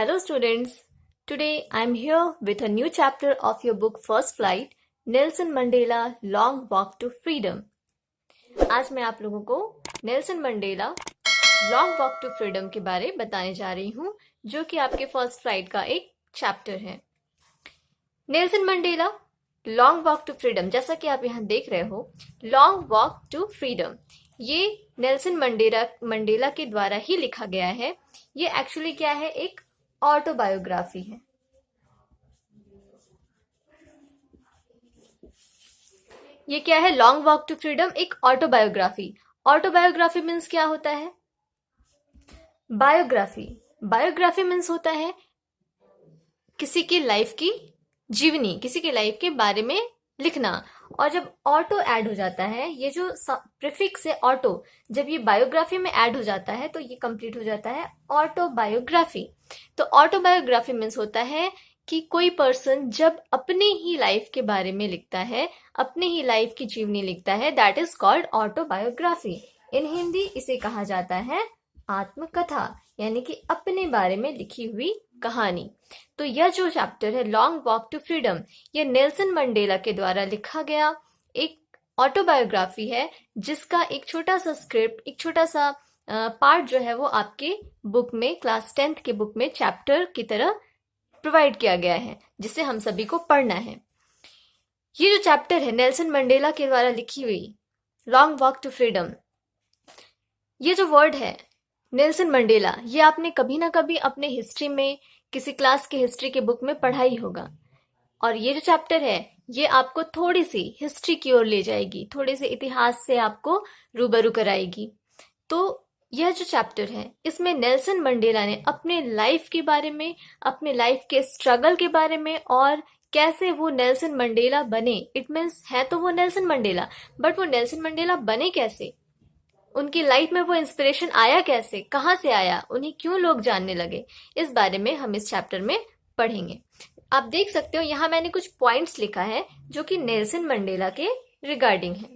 Hello students, today I am here with a new chapter of your book First Flight, Nelson Mandela Long Walk to Freedom. आज मैं आप लोगों को Nelson Mandela long walk to freedom के बारे में बताने जा रही हूँ, जो कि आपके फर्स्ट फ्लाइट का एक चैप्टर है। Nelson Mandela long walk to freedom, जैसा कि आप यहाँ देख रहे हो, लॉन्ग वॉक टू फ्रीडम, ये नेल्सन मंडेला के द्वारा ही लिखा गया है। ये एक्चुअली क्या है, एक ऑटोबायोग्राफी है। ये क्या है, लॉन्ग वॉक टू फ्रीडम, एक ऑटोबायोग्राफी। ऑटोबायोग्राफी मीन्स क्या होता है? बायोग्राफी मीन्स होता है किसी की लाइफ की जीवनी, किसी की लाइफ के बारे में लिखना। और जब ऑटो ऐड हो जाता है, ये जो प्रीफिक्स है ऑटो, जब ये बायोग्राफी में ऐड हो जाता है तो ये कंप्लीट हो जाता है ऑटोबायोग्राफी। तो ऑटोबायोग्राफी मीन्स होता है कि कोई पर्सन जब अपनी ही लाइफ के बारे में लिखता है, अपनी ही लाइफ की जीवनी लिखता है, दैट इज कॉल्ड ऑटोबायोग्राफी। इन हिंदी इसे कहा जाता है आत्मकथा, यानी कि अपने बारे में लिखी हुई कहानी। तो यह जो चैप्टर है लॉन्ग वॉक टू फ्रीडम, यह नेल्सन मंडेला के द्वारा लिखा गया एक ऑटोबायोग्राफी है, जिसका एक छोटा सा स्क्रिप्ट, एक छोटा सा पार्ट जो है वो आपके बुक में, क्लास 10th के बुक में चैप्टर की तरह प्रोवाइड किया गया है, जिसे हम सभी को पढ़ना है। ये जो चैप्टर है नेल्सन मंडेला के द्वारा लिखी हुई लॉन्ग वॉक टू फ्रीडम, ये जो वर्ड है नेल्सन मंडेला, ये आपने कभी ना कभी अपने हिस्ट्री में, किसी क्लास के हिस्ट्री के बुक में पढ़ा ही होगा। और ये जो चैप्टर है, ये आपको थोड़ी सी हिस्ट्री की ओर ले जाएगी, थोड़े से इतिहास से आपको रूबरू कराएगी। तो यह जो चैप्टर है, इसमें नेल्सन मंडेला ने अपने लाइफ के बारे में, अपने लाइफ के स्ट्रगल के बारे में, और कैसे वो नेल्सन मंडेला बने। इट मीन्स है तो वो नेल्सन मंडेला, बट वो नेल्सन मंडेला बने कैसे, उनकी लाइफ में वो इंस्पिरेशन आया कैसे, कहाँ से आया, उन्हें क्यों लोग जानने लगे, इस बारे में हम इस चैप्टर में पढ़ेंगे। आप देख सकते हो यहाँ मैंने कुछ पॉइंट्स लिखा है जो कि नेल्सन मंडेला के रिगार्डिंग है।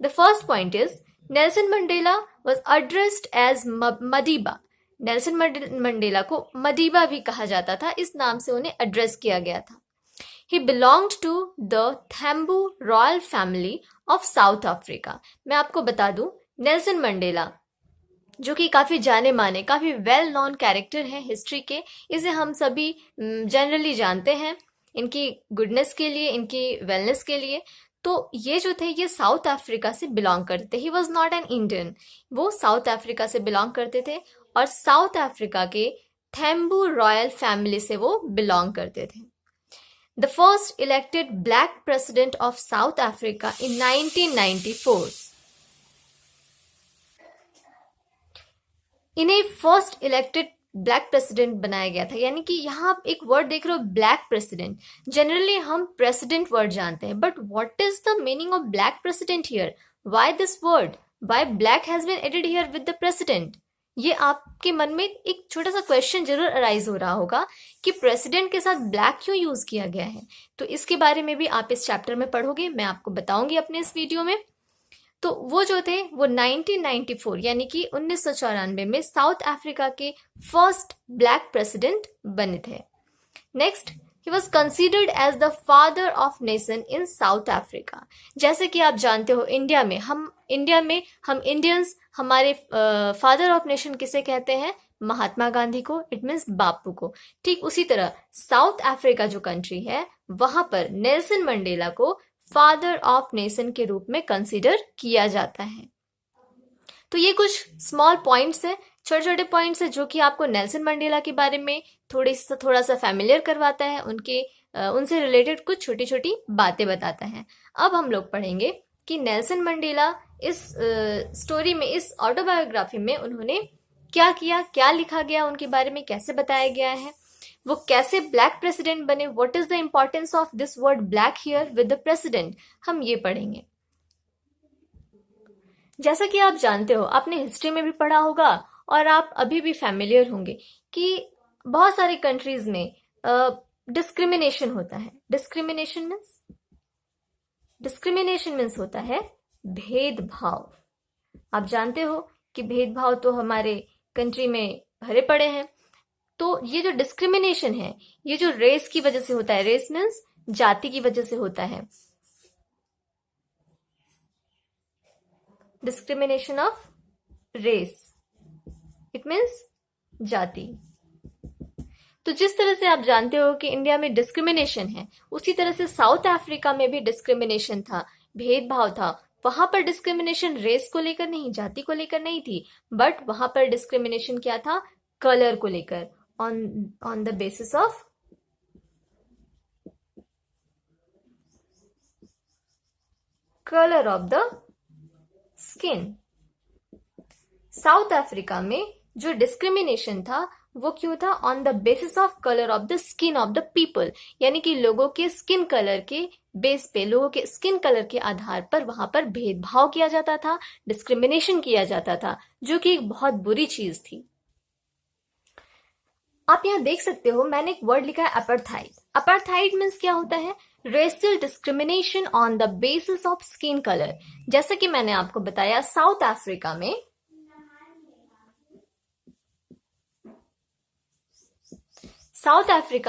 The first point is Nelson Mandela was addressed as Madiba. Nelson Mandela को मदीबा भी कहा जाता था, इस नाम से उन्हें एड्रेस किया गया था। He belonged to the Tambo royal family of south Africa. मैं आपको बता दूं, नेल्सन मंडेला जो कि काफी जाने माने, काफी वेल नोन कैरेक्टर है हिस्ट्री के, इसे हम सभी जनरली जानते हैं इनकी गुडनेस के लिए, इनकी वेलनेस के लिए। तो ये जो थे, ये साउथ अफ्रीका से बिलोंग करते थे। He was not an Indian, वो साउथ अफ्रीका से बिलोंग करते थे, और साउथ अफ्रीका के थैम्बू रॉयल फैमिली से वो बिलोंग करते थे। The first elected black president of South Africa in 1994. इन्हें फर्स्ट इलेक्टेड ब्लैक प्रेसिडेंट बनाया गया था। यानी कि यहाँ आप एक वर्ड देख रहे हो, ब्लैक प्रेसिडेंट। जनरली हम प्रेसिडेंट वर्ड जानते हैं, but what is the meaning of black president here? Why this word? Why black has been added here with the president? ये आपके मन में एक छोटा सा क्वेश्चन जरूर अराइज हो रहा होगा कि प्रेसिडेंट के साथ ब्लैक क्यों यूज किया गया है। तो इसके बारे में भी आप इस चैप्टर में पढ़ोगे, मैं आपको बताऊंगी अपने इस वीडियो में। तो वो जो थे वो 1994 यानी कि 1994 में साउथ अफ्रीका के फर्स्ट ब्लैक प्रेसिडेंट बने थे। Next, he was considered as the father of nation in South Africa. जैसे कि आप जानते हो, इंडिया में हम इंडियंस, हमारे फादर ऑफ नेशन किसे कहते हैं? महात्मा गांधी को, इट मीन्स बापू को। ठीक उसी तरह साउथ अफ्रीका जो कंट्री है, वहां पर नेल्सन मंडेला को फादर ऑफ नेशन के रूप में कंसीडर किया जाता है। तो ये कुछ स्मॉल पॉइंट्स है, छोटे छोटे पॉइंट्स है, जो कि आपको नेल्सन मंडेला के बारे में थोड़ा सा फैमिलियर करवाता है, उनसे रिलेटेड कुछ छोटी छोटी बातें बताता है। अब हम लोग पढ़ेंगे कि नेल्सन मंडेला इस स्टोरी में, इस ऑटोबायोग्राफी में उन्होंने क्या किया, क्या लिखा गया, उनके बारे में कैसे बताया गया है, वो कैसे ब्लैक प्रेसिडेंट बने, what is the importance of this word black here with the president, हम ये पढ़ेंगे। जैसा कि आप जानते हो, आपने हिस्ट्री में भी पढ़ा होगा और आप अभी भी फैमिलियर होंगे कि बहुत सारी कंट्रीज में डिस्क्रिमिनेशन होता है। डिस्क्रिमिनेशन मीन्स होता है भेदभाव। आप जानते हो कि भेदभाव तो हमारे कंट्री में भरे पड़े हैं। तो ये जो डिस्क्रिमिनेशन है, ये जो रेस की वजह से होता है, रेस मीन्स जाति की वजह से होता है, discrimination of race, it means जाति। तो जिस तरह से आप जानते हो कि इंडिया में डिस्क्रिमिनेशन है, उसी तरह से साउथ अफ्रीका में भी डिस्क्रिमिनेशन था, भेदभाव था। वहां पर डिस्क्रिमिनेशन रेस को लेकर नहीं, जाति को लेकर नहीं थी, बट वहां पर डिस्क्रिमिनेशन क्या था, कलर को लेकर, on the basis of colour of the skin. South Africa में जो डिस्क्रिमिनेशन था वो क्यों था, on the basis of colour of the skin of the people, यानी कि लोगों के स्किन कलर के बेस पे, लोगों के स्किन कलर के आधार पर वहां पर भेदभाव किया जाता था, डिस्क्रिमिनेशन किया जाता था, जो कि एक बहुत बुरी चीज थी। आप यहां देख सकते हो, मैंने एक वर्ड लिखा है अपार्थाइड। अपार्थाइड मीन्स क्या होता है, racial discrimination on the basis of skin colour. जैसा कि मैंने आपको बताया, साउथ अफ्रीका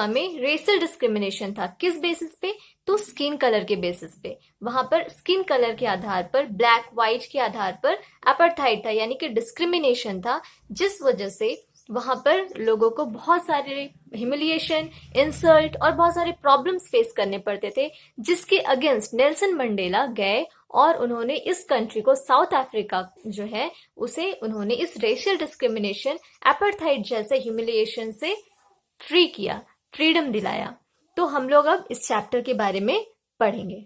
में रेशियल डिस्क्रिमिनेशन था। किस बेसिस पे, तो स्किन कलर के बेसिस पे। वहां पर स्किन कलर के आधार पर, ब्लैक व्हाइट के आधार पर अपार्थाइड था, यानी कि डिस्क्रिमिनेशन था, जिस वजह से वहां पर लोगों को बहुत सारे ह्यूमिलिएशन, इंसल्ट और बहुत सारे प्रॉब्लम्स फेस करने पड़ते थे, जिसके अगेंस्ट नेल्सन मंडेला गए और उन्होंने इस कंट्री को, साउथ अफ्रीका जो है उसे, उन्होंने इस रेशियल डिस्क्रिमिनेशन, अपार्थाइड जैसे ह्यूमिलिएशन से फ्री किया, फ्रीडम दिलाया। तो हम लोग अब इस चैप्टर के बारे में पढ़ेंगे।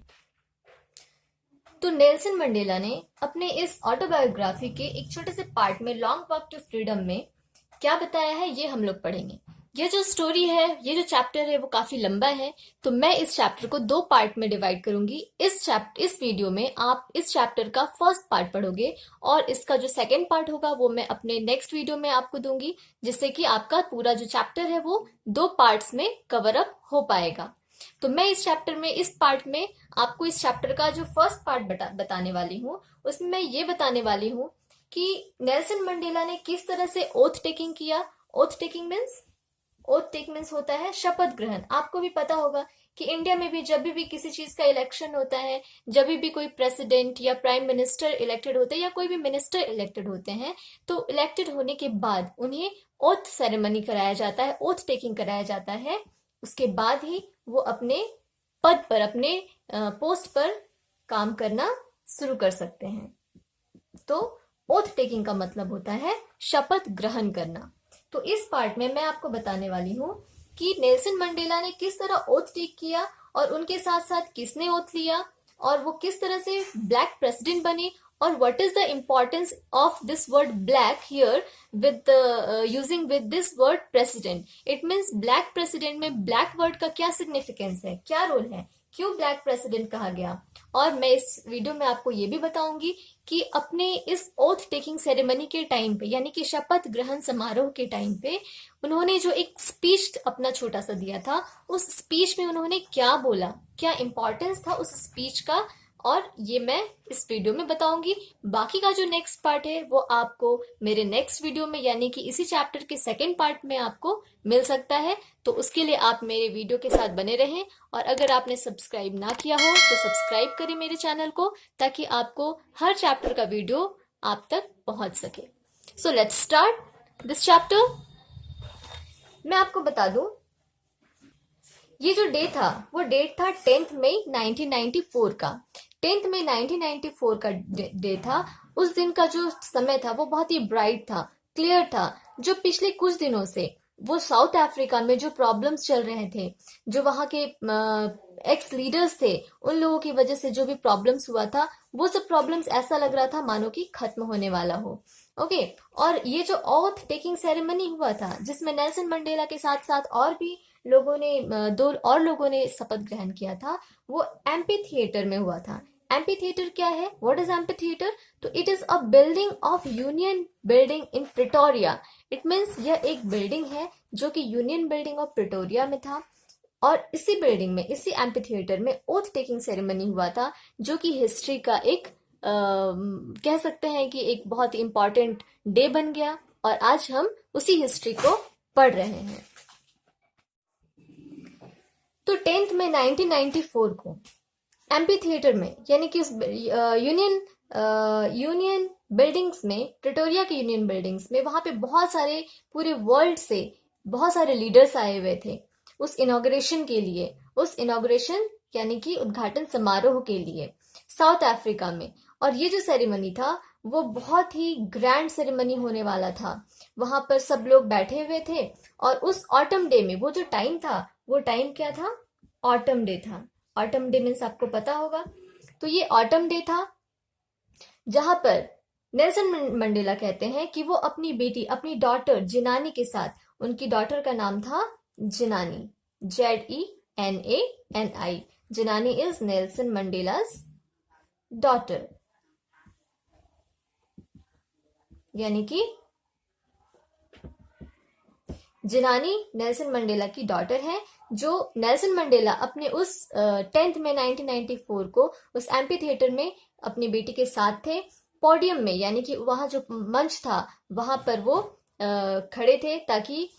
तो नेल्सन मंडेला ने अपने इस ऑटोबायोग्राफी के एक छोटे से पार्ट में, लॉन्ग वॉक टू फ्रीडम में, क्या बताया है ये हम लोग पढ़ेंगे। ये जो स्टोरी है, ये जो चैप्टर है वो काफी लंबा है, तो मैं इस चैप्टर को 2 पार्ट में डिवाइड करूंगी। इस वीडियो में आप इस चैप्टर का फर्स्ट पार्ट पढ़ोगे और इसका जो सेकंड पार्ट होगा वो मैं अपने नेक्स्ट वीडियो में आपको दूंगी, जिससे कि आपका पूरा जो चैप्टर है वो 2 पार्ट्स में कवर अप हो पाएगा। तो मैं इस चैप्टर में, इस पार्ट में आपको इस चैप्टर का जो फर्स्ट पार्ट बताने वाली हूँ, उसमें मैं ये बताने वाली हूँ कि नेल्सन मंडेला ने किस तरह से ओथ टेकिंग किया। ओथ टेकिंग मीन्स होता है शपथ ग्रहण। आपको भी पता होगा कि इंडिया में भी जब भी किसी चीज का इलेक्शन होता है, जब भी कोई प्रेसिडेंट या प्राइम मिनिस्टर इलेक्टेड होते हैं या कोई भी मिनिस्टर इलेक्टेड होते हैं, तो इलेक्टेड होने के बाद उन्हें ओथ सेरेमनी कराया जाता है, ओथ टेकिंग कराया जाता है। उसके बाद ही वो अपने पद पर, अपने पोस्ट पर काम करना शुरू कर सकते हैं। तो ओथ टेकिंग का मतलब होता है शपथ ग्रहण करना। तो इस पार्ट में मैं आपको बताने वाली हूँ कि नेल्सन मंडेला ने किस तरह ओथ टेक किया और उनके साथ साथ किसने ओथ लिया और वो किस तरह से ब्लैक प्रेसिडेंट बने, और what is the importance of this word black here with using with this word president. It means black president में ब्लैक वर्ड का क्या सिग्निफिकेंस है, क्या रोल है, क्यों ब्लैक प्रेसिडेंट कहा गया। और मैं इस वीडियो में आपको ये भी बताऊंगी कि अपने इस ओथ टेकिंग सेरेमनी के टाइम पे, यानी कि शपथ ग्रहण समारोह के टाइम पे, उन्होंने जो एक स्पीच अपना छोटा सा दिया था, उस स्पीच में उन्होंने क्या बोला, क्या इंपॉर्टेंस था उस स्पीच का, और ये मैं इस वीडियो में बताऊंगी। बाकी का जो नेक्स्ट पार्ट है वो आपको मेरे नेक्स्ट वीडियो में, यानी कि इसी चैप्टर के सेकंड पार्ट में आपको मिल सकता है। तो उसके लिए आप मेरे वीडियो के साथ बने रहें, और अगर आपने सब्सक्राइब ना किया हो तो सब्सक्राइब करें मेरे चैनल को, ताकि आपको हर चैप्टर का वीडियो आप तक पहुंच सके। So let's start this chapter. मैं आपको बता दूं, ये जो डे था वो डेट था 10 मई 1994 का। 10 मई 1994 का डे था। उस दिन का जो समय था वो बहुत ही ब्राइट था, क्लियर था। जो पिछले कुछ दिनों से वो साउथ अफ्रीका में जो प्रॉब्लम्स चल रहे थे, जो वहाँ के एक्स लीडर्स थे, उन लोगों की वजह से जो भी प्रॉब्लम्स हुआ था, वो सब प्रॉब्लम्स ऐसा लग रहा था मानो कि खत्म होने वाला हो। ओके, और ये जो ओथ टेकिंग सेरेमनी हुआ था, जिसमें नेल्सन मंडेला के साथ साथ और भी लोगों ने, 2 और लोगों ने शपथ ग्रहण किया था, वो एम्पी थिएटर में हुआ था। एम्पी थिएटर क्या है, व्हाट इज एम्पी थिएटर? तो it is a building of union building in Pretoria. It means यह एक बिल्डिंग है जो कि यूनियन बिल्डिंग ऑफ प्रिटोरिया में था, और इसी बिल्डिंग में, इसी एम्पी थिएटर में ओथ टेकिंग सेरेमनी हुआ था, जो कि हिस्ट्री का एक कह सकते हैं कि एक बहुत इंपॉर्टेंट डे बन गया। और आज हम उसी हिस्ट्री को पढ़ रहे हैं। तो 10th में 1994 को एम्पी थिएटर में, यानी कि उस यूनियन बिल्डिंग्स में, प्रिटोरिया के यूनियन बिल्डिंग्स में, वहां पे बहुत सारे पूरे वर्ल्ड से बहुत सारे लीडर्स आए हुए थे उस इनॉग्रेशन के लिए, उस इनॉग्रेशन यानी कि उद्घाटन समारोह के लिए साउथ अफ्रीका में। और ये जो सेरेमनी था वो बहुत ही ग्रैंड सेरेमनी होने वाला था। वहां पर सब लोग बैठे हुए थे और उस ऑटम डे में, वो जो टाइम था वो टाइम क्या था? ऑटम डे था। ऑटम डे मीन्स आपको पता होगा। तो ये ऑटम डे था जहां पर नेल्सन मंडेला कहते हैं कि वो अपनी बेटी, अपनी डॉटर जिनानी के साथ, उनकी डॉटर का नाम था जिनानी, Zenani, जिनानी इज नेल्सन मंडेला's डॉटर, यानी कि जिनानी नेल्सन मंडेला की डॉटर है, जो नेल्सन मंडेला अपने उस 10th में 1994 को उस एम्पी थिएटर में अपनी बेटी के साथ थे। पोडियम में, यानी कि वहां जो मंच था वहां पर वो खड़े थे ताकि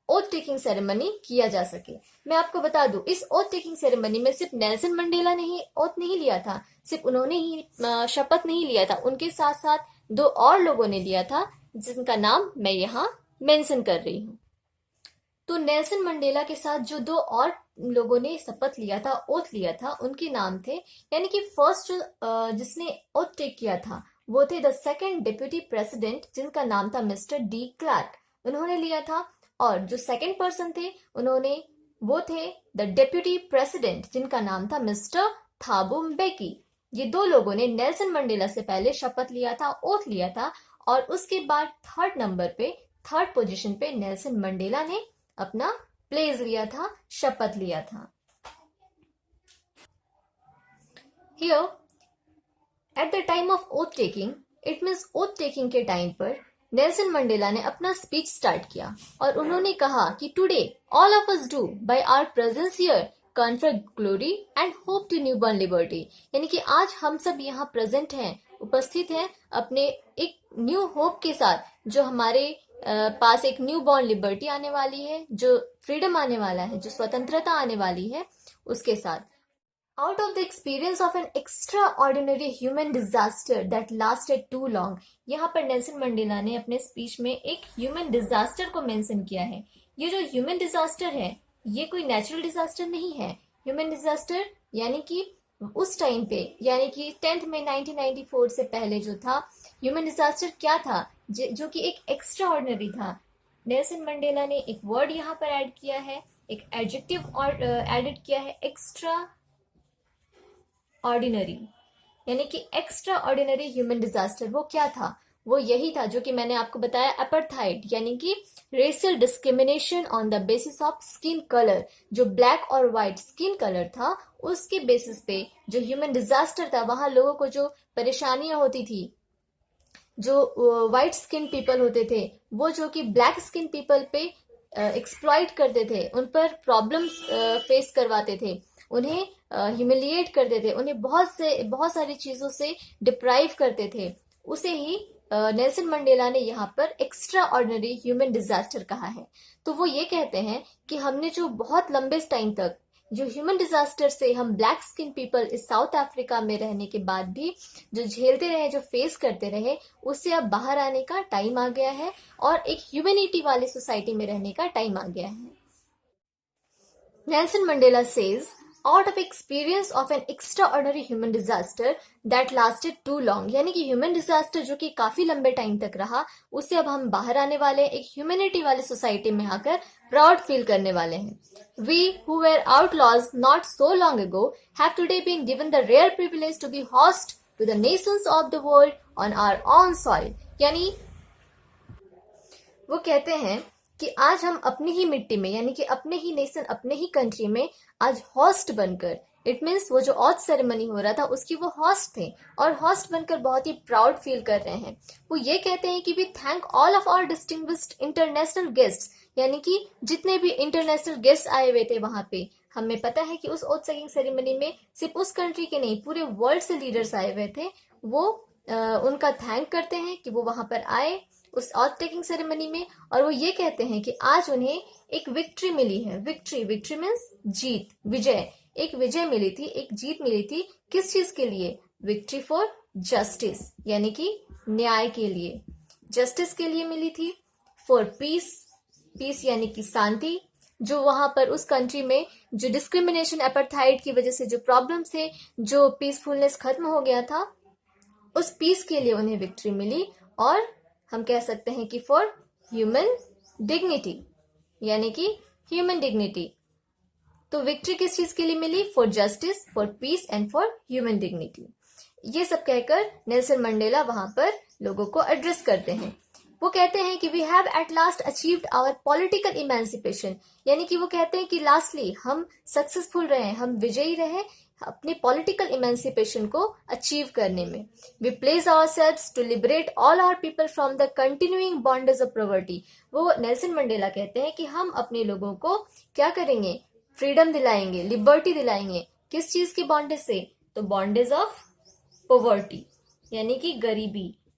ओथ टेकिंग सेरेमनी किया जा सके। मैं आपको बता दूं, इस ओथ टेकिंग सेरेमनी में सिर्फ नेल्सन मंडेला ने ही ओथ नहीं लिया था, सिर्फ उन्होंने ही शपथ नहीं लिया था, उनके साथ साथ 2 और लोगों ने लिया था जिनका नाम मैं यहाँ मेंशन कर रही हूँ। तो नेल्सन मंडेला के साथ जो 2 और लोगों ने शपथ लिया था, ओथ लिया था, उनके नाम थे, यानी कि फर्स्ट जिसने ओथ टेक किया था वो थे द सेकंड डिप्यूटी प्रेसिडेंट, जिनका नाम था मिस्टर डी क्लार्क, उन्होंने लिया था। और जो सेकंड पर्सन थे वो थे द डेप्यूटी प्रेसिडेंट, जिनका नाम था मिस्टर थाबो म्बेकी। ये 2 लोगों ने नेल्सन मंडेला से पहले शपथ लिया था, ओथ लिया था, और उसके बाद थर्ड पोजीशन पे नेल्सन मंडेला ने अपना प्लेस लिया था, शपथ लिया था। Here, at the time of oath taking, it means oath taking के टाइम पर नेल्सन मंडेला ने अपना स्पीच स्टार्ट किया और उन्होंने कहा कि today all of us do by our presence here confer glory and hope to new born liberty, यानी कि आज हम सब यहाँ प्रेजेंट हैं, उपस्थित हैं, अपने एक न्यू होप के साथ, जो हमारे पास एक न्यू बॉर्न लिबर्टी आने वाली है, जो फ्रीडम आने वाला है, जो स्वतंत्रता आने वाली है, उसके साथ। Out of the experience of an extraordinary human disaster that lasted too long, यहाँ पर नेल्सन मंडेला ने अपने स्पीच में एक ह्यूमन डिजास्टर को मेंशन किया है। ये जो ह्यूमन डिजास्टर है ये कोई नेचुरल डिजास्टर नहीं है। ह्यूमन डिजास्टर यानी कि उस टाइम पे, यानी कि 10th में 1994 से पहले जो था ह्यूमन डिजास्टर क्या था, जो कि एक एक्स्ट्रा ऑर्डिनरी था। नेल्सन मंडेला ने एक वर्ड यहाँ पर ऐड किया है, एक एडजेक्टिव और एडिट किया है, एक्स्ट्रा ऑर्डिनरी, यानी कि एक्स्ट्रा ऑर्डिनरी ह्यूमन डिजास्टर। वो क्या था? वो यही था जो कि मैंने आपको बताया, अपार्थाइड, यानी कि racial discrimination on the basis of skin colour. जो ब्लैक और व्हाइट स्किन कलर था उसके बेसिस पे जो ह्यूमन डिजास्टर था, वहां लोगों को जो परेशानियां होती थी, जो व्हाइट स्किन पीपल होते थे वो जो कि ब्लैक स्किन पीपल पे एक्सप्लॉइट करते थे, उन पर प्रॉब्लम्स फेस करवाते थे, उन्हें ह्यूमिलिएट करते थे, उन्हें बहुत सारी चीजों से डिप्राइव करते थे, उसे ही नेल्सन मंडेला ने यहाँ पर एक्स्ट्रा ऑर्डिनरी ह्यूमन डिजास्टर कहा है। तो वो ये कहते हैं कि हमने जो बहुत लंबे टाइम तक जो ह्यूमन डिजास्टर से हम ब्लैक स्किन पीपल इस साउथ अफ्रीका में रहने के बाद भी जो झेलते रहे, जो फेस करते रहे, उससे अब बाहर आने का टाइम आ गया है और एक ह्यूमैनिटी वाली सोसाइटी में रहने का टाइम आ गया है। Nelson Mandela says out of experience of an extraordinary human disaster that lasted too long, यानी कि ह्यूमन डिजास्टर जो कि काफी लंबे टाइम तक रहा, उससे अब हम बाहर आने वाले हैं, एक ह्यूमैनिटी वाली सोसाइटी में आकर प्राउड फील करने वाले हैं। We who were outlaws not so long ago have today been given the rare privilege to be host to the nations of the world on our own soil, यानी वो कहते हैं कि आज हम अपनी ही मिट्टी में, यानी कि अपने ही नेशन, अपने ही कंट्री में आज हॉस्ट बनकर, इट मीन्स वो जो ऑथ सेरेमनी हो रहा था उसकी वो हॉस्ट थे और हॉस्ट बनकर बहुत ही प्राउड फील कर रहे हैं। वो ये कहते हैं कि we thank all of our distinguished international guests, यानी कि जितने भी इंटरनेशनल गेस्ट आए हुए थे वहां पे, हमें पता है कि उस ओथ टेकिंग सेरेमनी में सिर्फ उस कंट्री के नहीं, पूरे वर्ल्ड से लीडर्स आए हुए थे। वो उनका थैंक करते हैं कि वो वहां पर आए, उस ऑथ टेकिंग सेरेमनी में, और वो ये कहते हैं कि आज उन्हें एक विक्ट्री मिली है। विक्ट्री मीन्स जीत, विजय, एक विजय मिली थी, एक जीत मिली थी। किस चीज के लिए? विक्ट्री फॉर जस्टिस, यानी कि न्याय के लिए, जस्टिस के लिए मिली थी। फॉर पीस, पीस यानी कि शांति, जो वहां पर उस कंट्री में जो डिस्क्रिमिनेशन, अपार्थाइड की वजह से जो प्रॉब्लम्स थे, जो पीसफुलनेस खत्म हो गया था, उस पीस के लिए उन्हें विक्ट्री मिली। और हम कह सकते हैं कि फॉर ह्यूमन डिग्निटी, यानी कि ह्यूमन डिग्निटी। तो विक्ट्री किस चीज के लिए मिली? For justice, for peace and for human dignity. ये सब कहकर नेल्सन मंडेला वहां पर लोगों को एड्रेस करते हैं। वो कहते हैं कि we have at last achieved our political emancipation, यानी कि वो कहते हैं कि लास्टली हम सक्सेसफुल रहे, हम विजयी रहे अपने पॉलिटिकल इमेंसिपेशन को अचीव करने में। We place ourselves to liberate all our people from the continuing bondage of poverty. वो नेल्सन मंडेला कहते हैं कि हम अपने लोगों को क्या करेंगे? फ्रीडम दिलाएंगे, लिबर्टी दिलाएंगे। किस चीज के बॉन्डेज से? तो बॉन्डेज ऑफ पॉवर्टी, यानी कि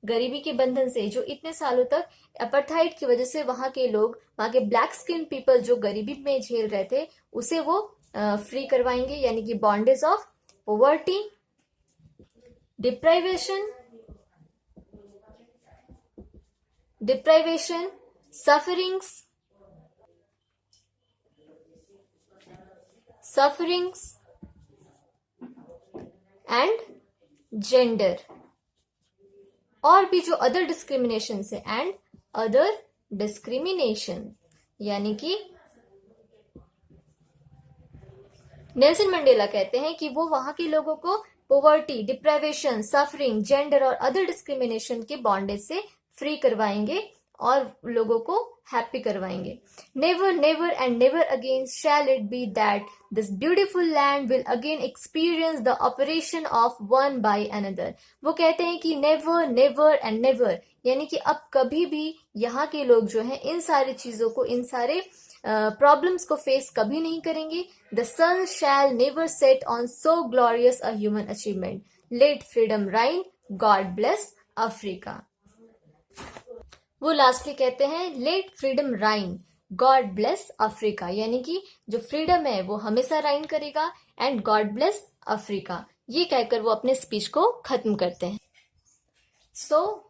गरीबी के बंधन से, जो इतने सालों तक अपार्थाइड की वजह से वहां के लोग, वहां के ब्लैक स्किन पीपल जो गरीबी में झेल रहे थे, उसे वो फ्री करवाएंगे, यानी कि bondage of poverty, deprivation, sufferings and gender, और भी जो अदर डिस्क्रिमिनेशन है, एंड अदर डिस्क्रिमिनेशन, यानी कि नेल्सन मंडेला कहते हैं कि वो वहां के लोगों को पॉवर्टी, डिप्राइवेशन, सफरिंग, जेंडर और अदर डिस्क्रिमिनेशन के बॉन्डेज से फ्री करवाएंगे और लोगों को हैप्पी करवाएंगे। Never never and never again shall it be that this beautiful land will again experience the oppression of one by another. वो कहते हैं कि नेवर नेवर एंड नेवर, यानी कि अब कभी भी यहाँ के लोग जो हैं इन सारी चीजों को, इन सारे प्रॉब्लम्स को फेस कभी नहीं करेंगे। The sun shall never set on so glorious a human achievement, let freedom reign, God bless Africa. वो लास्टली कहते हैं let freedom reign, God bless Africa, यानी कि जो फ्रीडम है वो हमेशा राइन करेगा, एंड गॉड ब्लेस अफ्रीका। ये कहकर वो अपने स्पीच को खत्म करते हैं।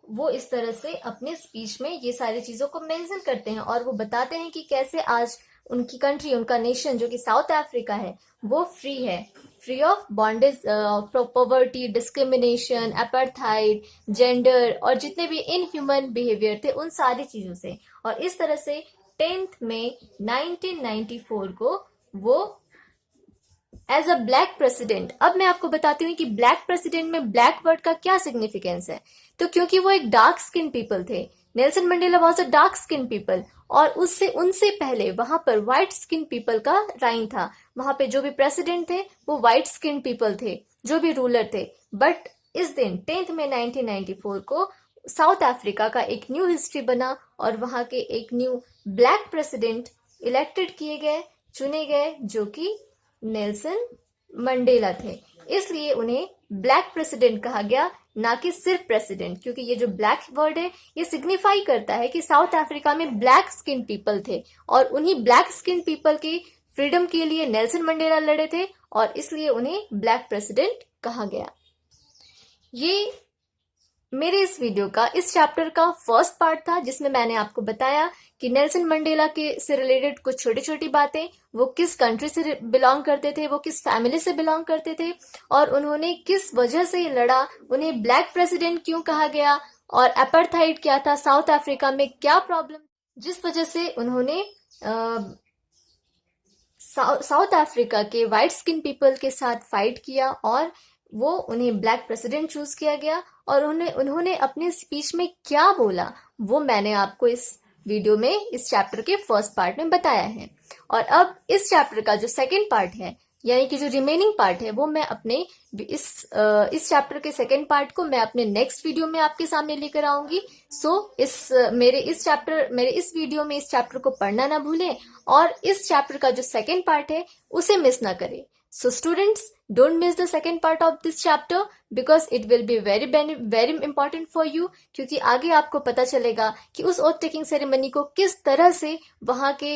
वो इस तरह से अपने स्पीच में ये सारी चीजों को मेंशन करते हैं और वो बताते हैं कि कैसे आज उनकी कंट्री, उनका नेशन जो कि साउथ अफ्रीका है, वो फ्री है, free of bondage, poverty, discrimination, apartheid, gender और जितने भी इनह्यूमन बिहेवियर थे उन सारी चीजों से। और इस तरह से 10 मई 1994 को वो एज अ ब्लैक प्रेसिडेंट, अब मैं आपको बताती हूँ कि ब्लैक प्रेसिडेंट में ब्लैक वर्ड का क्या सिग्निफिकेंस है। तो क्योंकि वो एक डार्क स्किन पीपल थे, Nelson Mandela was a dark skin people, और उनसे पहले वहां पर व्हाइट स्किन पीपल का राइन था। वहां पे जो भी प्रेसिडेंट थे वो व्हाइट स्किन पीपल थे, जो भी रूलर थे। बट इस दिन 10 मई 1994 को साउथ अफ्रीका का एक न्यू हिस्ट्री बना और वहां के एक न्यू ब्लैक प्रेसिडेंट इलेक्टेड किए गए, चुने गए, जो कि नेल्सन मंडेला थे। इसलिए उन्हें ब्लैक प्रेसिडेंट कहा गया, ना कि सिर्फ प्रेसिडेंट, क्योंकि ये जो ब्लैक वर्ड है ये सिग्निफाई करता है कि साउथ अफ्रीका में ब्लैक स्किन पीपल थे और उन्हीं ब्लैक स्किन पीपल के फ्रीडम के लिए नेल्सन मंडेला लड़े थे और इसलिए उन्हें ब्लैक प्रेसिडेंट कहा गया। ये मेरे इस वीडियो का, इस चैप्टर का फर्स्ट पार्ट था, जिसमें मैंने आपको बताया कि नेल्सन मंडेला के से रिलेटेड कुछ छोटी छोटी बातें, वो किस कंट्री से बिलोंग करते थे, वो किस फैमिली से बिलोंग करते थे और उन्होंने किस वजह से लड़ा, उन्हें ब्लैक प्रेसिडेंट क्यों कहा गया और अपार्थाइड क्या था, साउथ अफ्रीका में क्या प्रॉब्लम, जिस वजह से उन्होंने साउथ अफ्रीका के व्हाइट स्किन पीपल के साथ फाइट किया और वो उन्हें ब्लैक प्रेसिडेंट चूज किया गया और उन्होंने अपने स्पीच में क्या बोला वो मैंने आपको इस वीडियो में, इस चैप्टर के फर्स्ट पार्ट में बताया है। और अब इस चैप्टर का जो सेकंड पार्ट है, यानी कि जो रिमेनिंग पार्ट है, वो मैं अपने इस चैप्टर के सेकंड पार्ट को मैं अपने नेक्स्ट वीडियो में आपके सामने लेकर आऊंगी। मेरे इस वीडियो में इस चैप्टर को पढ़ना ना भूलें और इस चैप्टर का जो सेकंड पार्ट है उसे मिस ना करें। So students, don't miss the second part of this chapter because it will be very important for you, क्योंकि आगे आपको पता चलेगा कि उस ओथ टेकिंग सेरेमनी को किस तरह से वहाँ के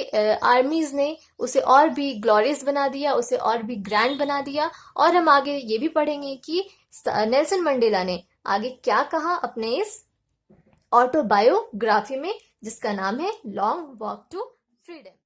आर्मीज ने उसे और भी ग्लोरियस बना दिया, उसे और भी ग्रैंड बना दिया। और हम आगे ये भी पढ़ेंगे कि नेल्सन मंडेला ने आगे क्या कहा अपने इस ऑटोबायोग्राफी में, जिसका नाम है लॉन्ग वॉक टू फ्रीडम।